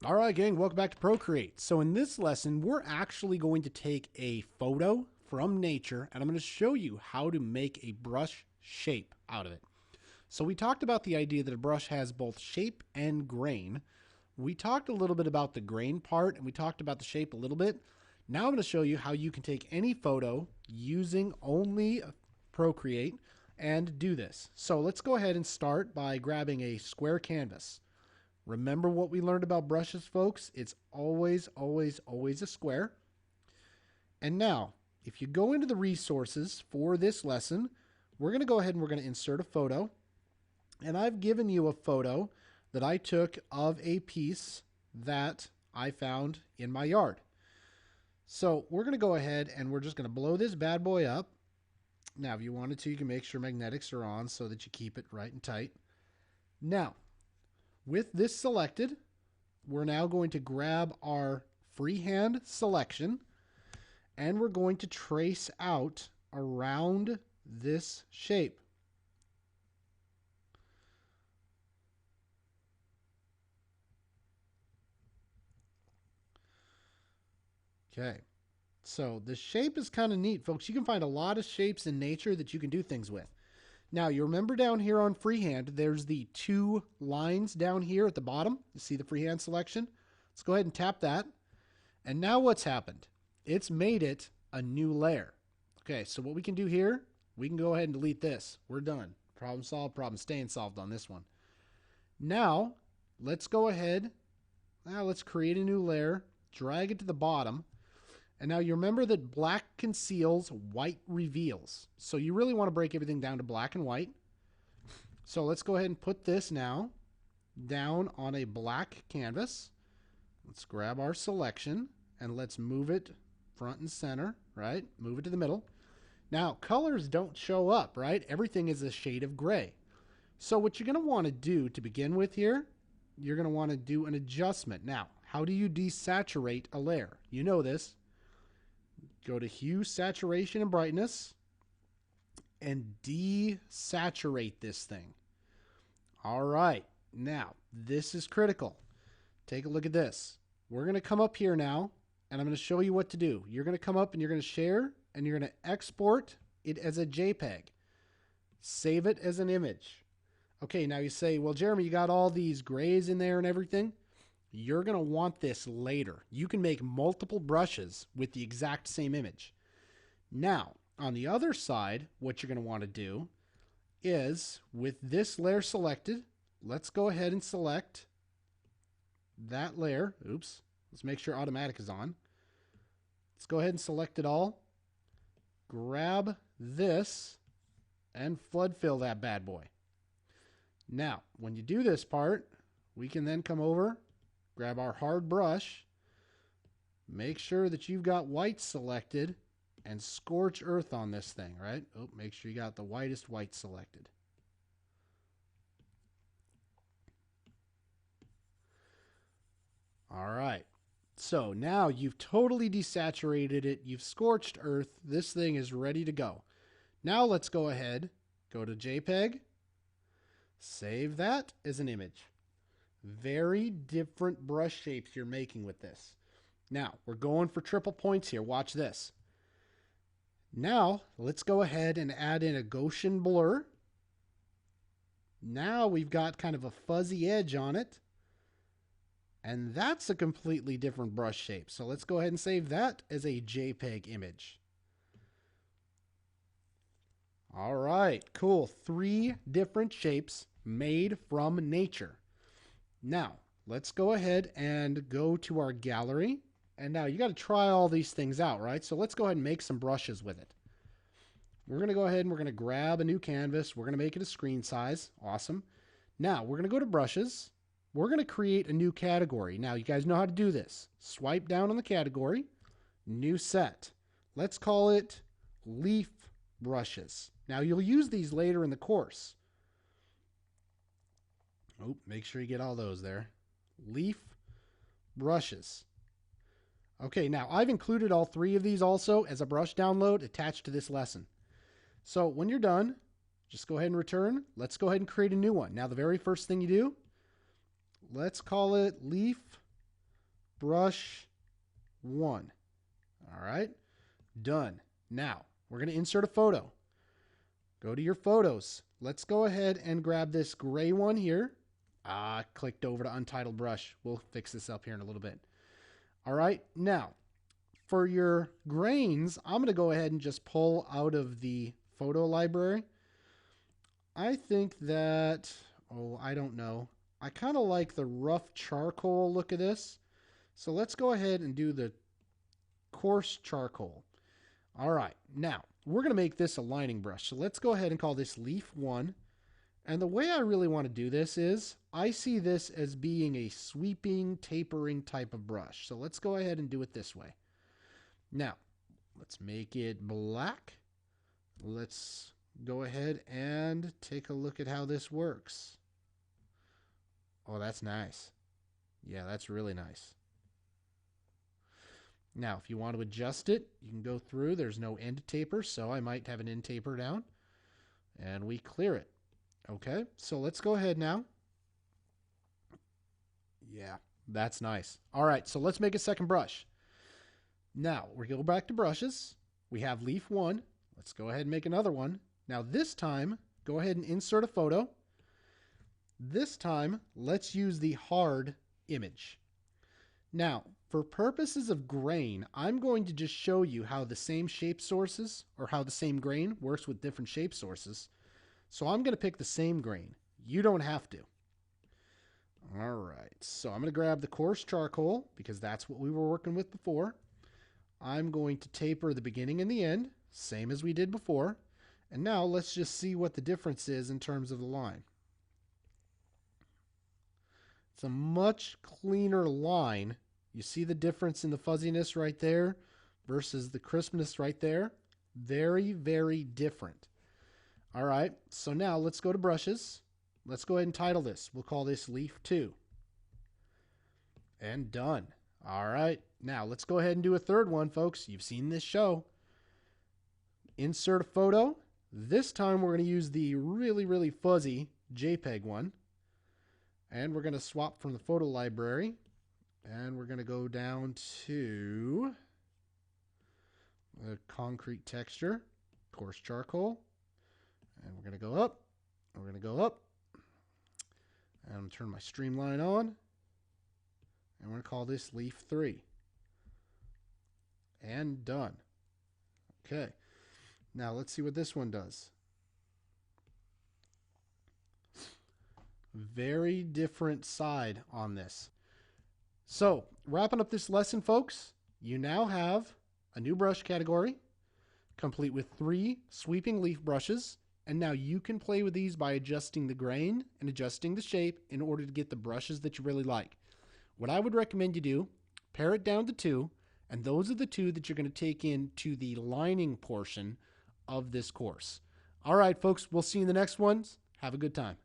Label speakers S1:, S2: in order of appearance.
S1: All right, gang, welcome back to Procreate. So in this lesson, we're actually going to take a photo from nature, and I'm going to show you how to make a brush shape out of it. So we talked about the idea that a brush has both shape and grain. We talked a little bit about the grain part, and we talked about the shape a little bit. Now I'm going to show you how you can take any photo using only Procreate and do this. So let's go ahead and start by grabbing a square canvas. Remember what we learned about brushes, folks? It's always, always, always a square. And now, if you go into the resources for this lesson, we're going to go ahead and we're going to insert a photo. And I've given you a photo that I took of a piece that I found in my yard. So we're going to go ahead and we're just going to blow this bad boy up. Now, if you wanted to, you can make sure magnetics are on so that you keep it right and tight. Now, with this selected, we're now going to grab our freehand selection and we're going to trace out around this shape. Okay, so the shape is kind of neat, folks. You can find a lot of shapes in nature that you can do things with. Now, you remember down here on freehand, there's the two lines down here at the bottom. You see the freehand selection? Let's go ahead and tap that. And now what's happened? It's made it a new layer. Okay, so what we can do here, we can go ahead and delete this. We're done. Problem solved, problem staying solved on this one. Now, let's go ahead. Now, let's create a new layer, drag it to the bottom. And now you remember that black conceals, white reveals. So you really want to break everything down to black and white. So let's go ahead and put this now down on a black canvas. Let's grab our selection and let's move it front and center, right? Move it to the middle. Now, colors don't show up, right? Everything is a shade of gray. So what you're going to want to do to begin with here, you're going to want to do an adjustment. Now, how do you desaturate a layer? You know this. Go to Hue, Saturation, and Brightness, and desaturate this thing. All right, now, this is critical. Take a look at this. We're going to come up here now, and I'm going to show you what to do. You're going to come up and you're going to share, and you're going to export it as a JPEG. Save it as an image. Okay, now you say, well, Jeremy, you got all these grays in there and everything. You're going to want this later. You can make multiple brushes with the exact same image. Now, on the other side, what you're going to want to do is, with this layer selected, let's go ahead and select that layer. Oops. Let's make sure automatic is on. Let's go ahead and select it all. Grab this and flood fill that bad boy. Now, when you do this part, we can then come over, grab our hard brush, make sure that you've got white selected, and scorch earth on this thing, right? Oh, make sure you got the whitest white selected. All right. So now you've totally desaturated it. You've scorched earth. This thing is ready to go. Now let's go ahead, go to JPEG, save that as an image. Very different brush shapes you're making with this. Now, we're going for triple points here. Watch this. Now, let's go ahead and add in a Gaussian blur. Now we've got kind of a fuzzy edge on it. And that's a completely different brush shape. So let's go ahead and save that as a JPEG image. All right, cool. 3 different shapes made from nature. Now, let's go ahead and go to our gallery. And now you got to try all these things out, right? So let's go ahead and make some brushes with it. We're going to go ahead and we're going to grab a new canvas. We're going to make it a screen size. Awesome. Now, we're going to go to brushes. We're going to create a new category. Now, you guys know how to do this. Swipe down on the category. New set. Let's call it leaf brushes. Now, you'll use these later in the course. Oh, make sure you get all those there. Leaf brushes. Okay, now I've included all 3 of these also as a brush download attached to this lesson. So when you're done, just go ahead and return. Let's go ahead and create a new one. Now the very first thing you do, let's call it leaf brush 1. All right, done. Now, we're going to insert a photo. Go to your photos. Let's go ahead and grab this gray one here. Clicked over to untitled brush. We'll fix this up here in a little bit. All right, now, for your grains, I'm going to go ahead and just pull out of the photo library. I think that, I don't know. I kind of like the rough charcoal look of this. So let's go ahead and do the coarse charcoal. All right, now we're going to make this a lining brush. So let's go ahead and call this leaf 1. And the way I really want to do this is I see this as being a sweeping, tapering type of brush. So let's go ahead and do it this way. Now, let's make it black. Let's go ahead and take a look at how this works. Oh, that's nice. Yeah, that's really nice. Now, if you want to adjust it, you can go through. There's no end taper, so I might have an end taper down. And we clear it. Okay, so let's go ahead now. Yeah, that's nice. All right, so let's make a second brush. Now, we go back to brushes. We have leaf 1. Let's go ahead and make another one. Now, this time, go ahead and insert a photo. This time, let's use the hard image. Now, for purposes of grain, I'm going to just show you how the same shape sources, or how the same grain works with different shape sources. So I'm going to pick the same grain. You don't have to. All right, so I'm going to grab the coarse charcoal because that's what we were working with before. I'm going to taper the beginning and the end, same as we did before. And now let's just see what the difference is in terms of the line. It's a much cleaner line. You see the difference in the fuzziness right there versus the crispness right there? Very, very different. All right, so now let's go to brushes. Let's go ahead and title this. We'll call this Leaf 2. And done. All right, now let's go ahead and do a third one, folks. You've seen this show. Insert a photo. This time we're going to use the really, really fuzzy JPEG one. And we're going to swap from the photo library. And we're going to go down to the concrete texture, coarse charcoal. And we're going to go up, and we're going to go up, and I'm going to turn my streamline on, and we're going to call this Leaf 3. And done. Okay, now let's see what this one does. Very different side on this. So, wrapping up this lesson, folks, you now have a new brush category, complete with 3 sweeping leaf brushes. And now you can play with these by adjusting the grain and adjusting the shape in order to get the brushes that you really like. What I would recommend you do, pare it down to 2, and those are the 2 that you're going to take into the lining portion of this course. All right, folks, we'll see you in the next ones. Have a good time.